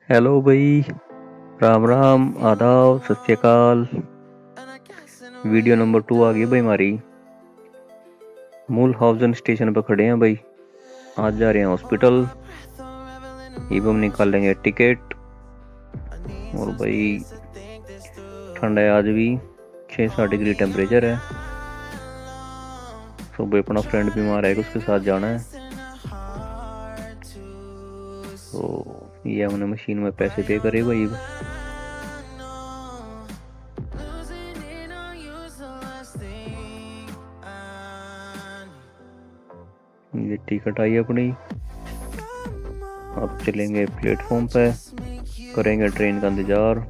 Hello भाई। राम राम, आदाब, सत श्री अकाल। वीडियो नंबर 2 आ गई भाई हमारी। मूल हाउसन स्टेशन पर खड़े हैं भाई। आज जा रहे हैं हॉस्पिटल। अब हम निकालेंगे टिकट। और भाई ठंड है आज भी। 6-7 डिग्री टेम्परेचर है। तो भाई अपना फ्रेंड बीमार है, उसके साथ जाना है। तो ये हमने मशीन में पैसे पे करे भाई। ये टिकट आई अपनी। अब चलेंगे प्लेटफॉर्म पे, करेंगे ट्रेन का इंतजार।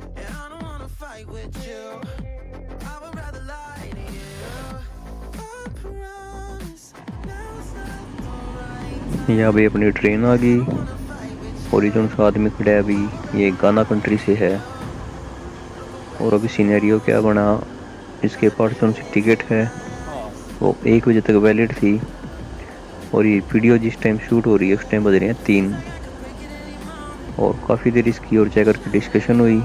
यहाँ भी अपनी ट्रेन आ गई। और ये जो आदमी खड़ा है अभी, ये गाना कंट्री से है। और अभी सीनेरियो क्या बना, इसके पास जो सी टिकट है वो 1 बजे तक वैलिड थी। और ये वीडियो जिस टाइम शूट हो रही है उस टाइम बज रहे हैं 3। और काफ़ी देर इसकी और चेकर की डिस्कशन हुई।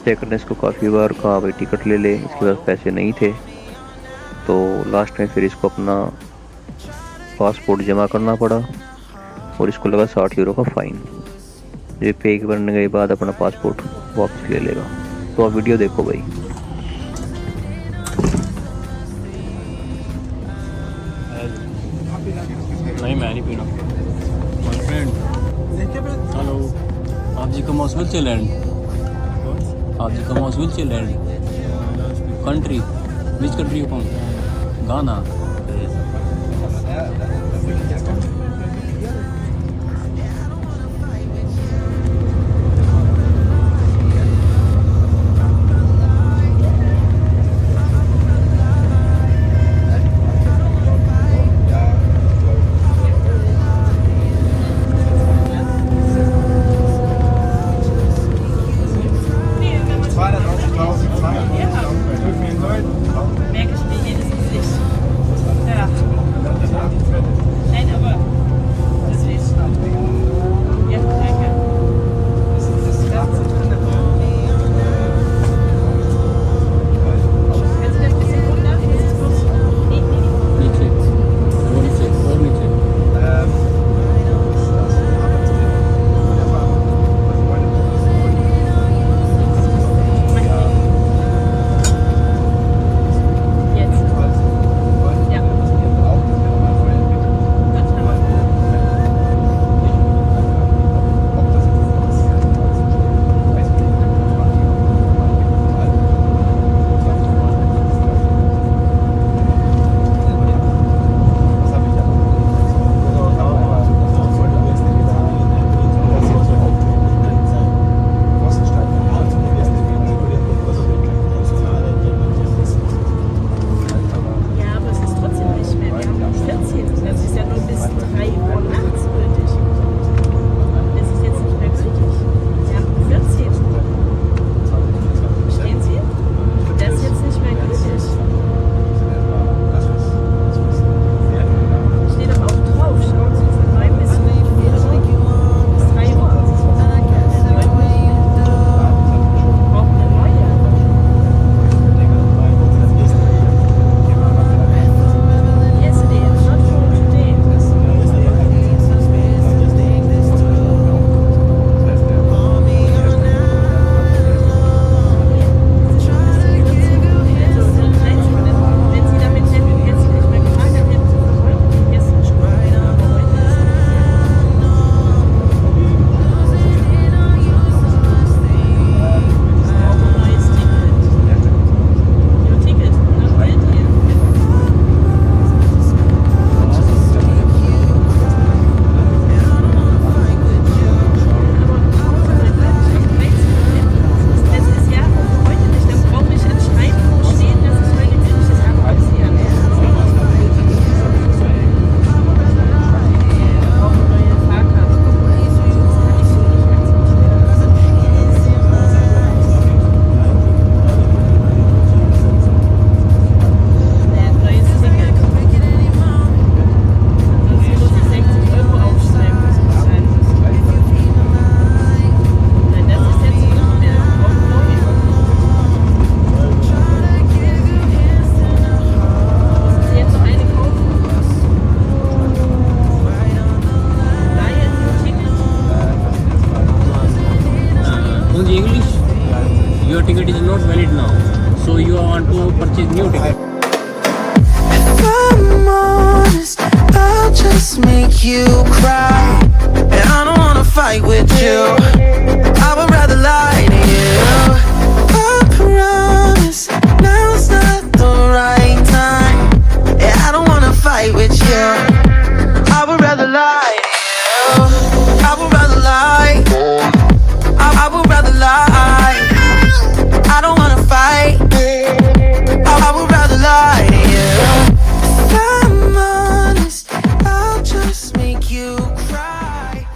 चेकर ने इसको काफ़ी बार कहा भाई टिकट ले ले, इसके पास पैसे नहीं थे। तो लास्ट में फिर इसको अपना पासपोर्ट जमा करना पड़ा। और इसको लगा 60 यूरो का फ़ाइन। ये पे करने के बाद अपना पासपोर्ट वापस ले लेगा। तो आप वीडियो देखो भाई। नहीं, मैं नहीं पीना। My friend, hello. आप जी कम हाउस विल लैंड? आप जी come house will land? Country, which country you from? गाना। Merke ich mir jedes Gesicht. ticket is not valid now. So you want to purchase new ticket. If I'm honest, I'll just make you cry. And I don't wanna fight with you. I would rather lie to you. I promise now's not the right time. And I don't wanna fight with you. I would rather lie to you. I would rather lie. I would rather lie. I don't wanna fight. I would rather lie to you. If I'm honest, I'll just make you cry.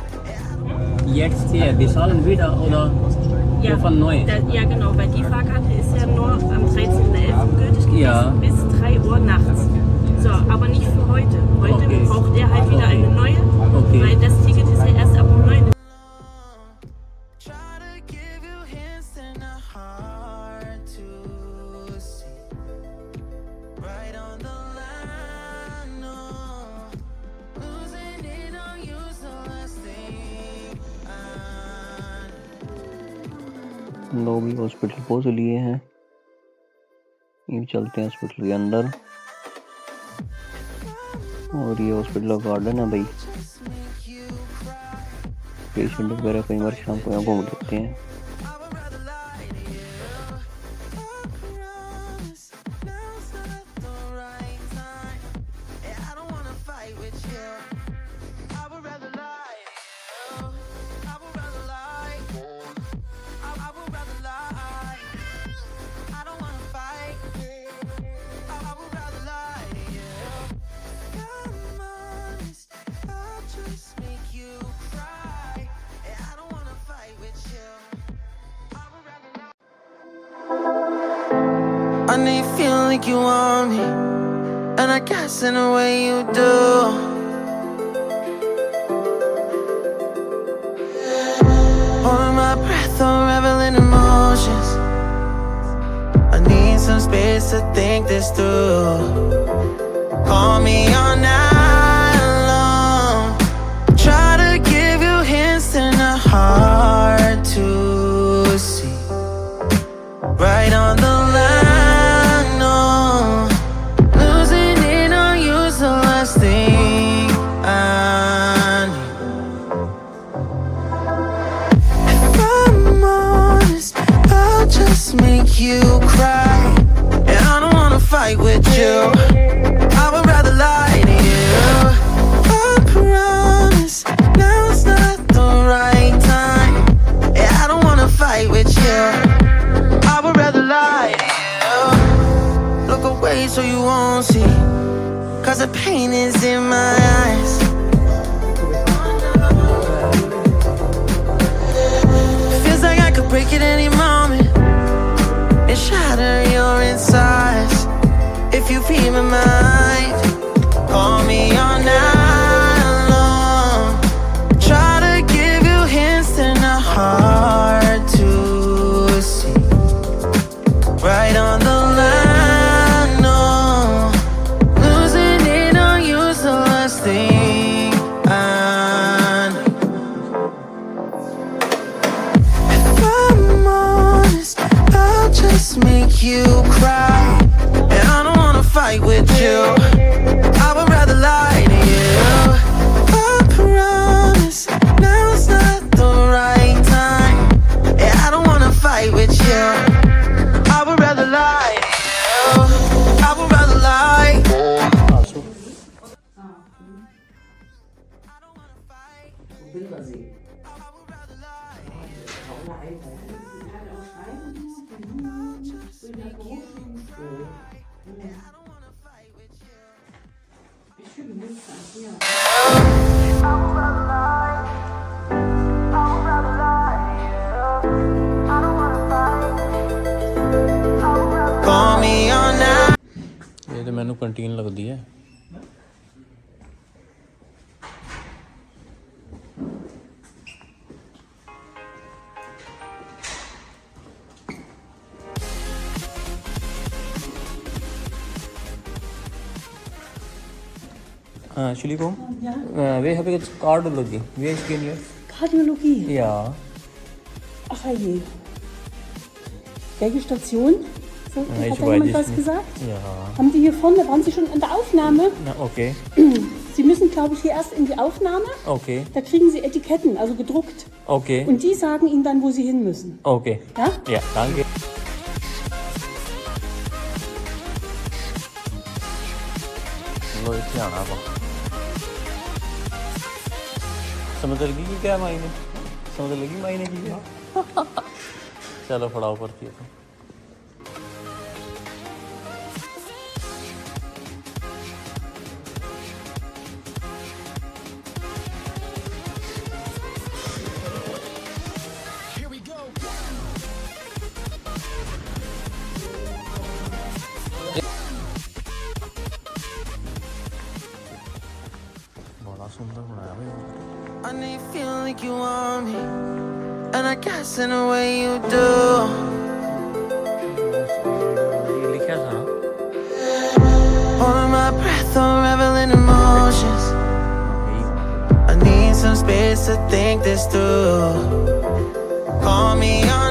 Jetzt hier, wir zahlen wieder oder Ja, von neu? ja genau, weil die Fahrkarte ist ja nur am 13.11. gültig gewesen Ja. bis 3 Uhr nachts. So, aber nicht für heute. Heute Okay. braucht er halt wieder eine neue, Okay. weil das Ticket ist ja erst ab um 9 Uhr. Try to give you hints and a hard to see. Right on the line, no. Losing it on you's the last thing I लोग भी hospital पहुंच लिए हैं, ये चलते हैं hospital के अंदर। और ये हॉस्पिटल का गार्डन है भाई, just make you cry. Patient वगैरह कई बार शाम को यहाँ घूम लेते हैं। I would rather lie to you. I promise now's not the right time. And I don't wanna fight with you. I would rather lie to you. I would rather lie. I would rather lie. I don't wanna fight. I would rather lie to you. If I'm honest, I'll just make you cry. And I don't wanna fight with you. I would rather lie. I know you feel like you want me, and I guess in a way you do. Holding my breath, I'm reveling emotions. I need some space to think this through. Call me all night long. Try to give you hints and a hard to see. Right on the line, no. Losing it on you's the last thing I need. If I'm honest, I'll just make you cry. And I don't wanna fight with you. I would rather lie to you. I promise now's not the right time. And I don't wanna fight with you. I would rather lie to you. Look away so you won't see, 'cause the pain is in my eyes. Feels like I could break at any moment and shatter your insides. If you read my mind, call me all night long. Try to give you hints and a hard to see. Right on the line, no. Losing it on you's the last thing I need. If I'm honest, I'll just make you cry. And I don't wanna fight with you. I would rather lie to you. I promise now's not the right time. And I don't wanna fight with you. I would rather lie to you. I would rather lie. Also. I don't wanna fight. I would rather lie to you. I'll just make you cry. And I don't wanna fight with you. I would rather lie. I would rather lie to you. I don't wanna fight. I would rather call me all night. ਇਹ ਤੇ ਮੈਨੂੰ canteen ਲੱਗਦੀ ਹੈ। Entschuldigung. Wer habe jetzt Kardiologie? Wer ist gehen jetzt? Kardiologie. Ja. Ach je. Welche Station? So, ich hat da weiß jemand es was nicht. gesagt? Ja. Haben die hier vorne, waren Sie schon in der Aufnahme? Na, okay. Sie müssen, glaube ich, hier erst in die Aufnahme. Okay. Da kriegen Sie Etiketten, also gedruckt. Okay. Und die sagen Ihnen dann, wo Sie hin müssen. Okay. Ja? Ja, danke. लो इतने आना पा समझ लगी कि क्या मायने समझ लगी मायने की क्या चलो फड़ाओ परती है बड़ा सुंदर बनाया भाई I know you feel like you want me, and I guess in a way you do. ये लिखा था ना Holding my breath, unraveling emotions. I need some space to think this through. Call me on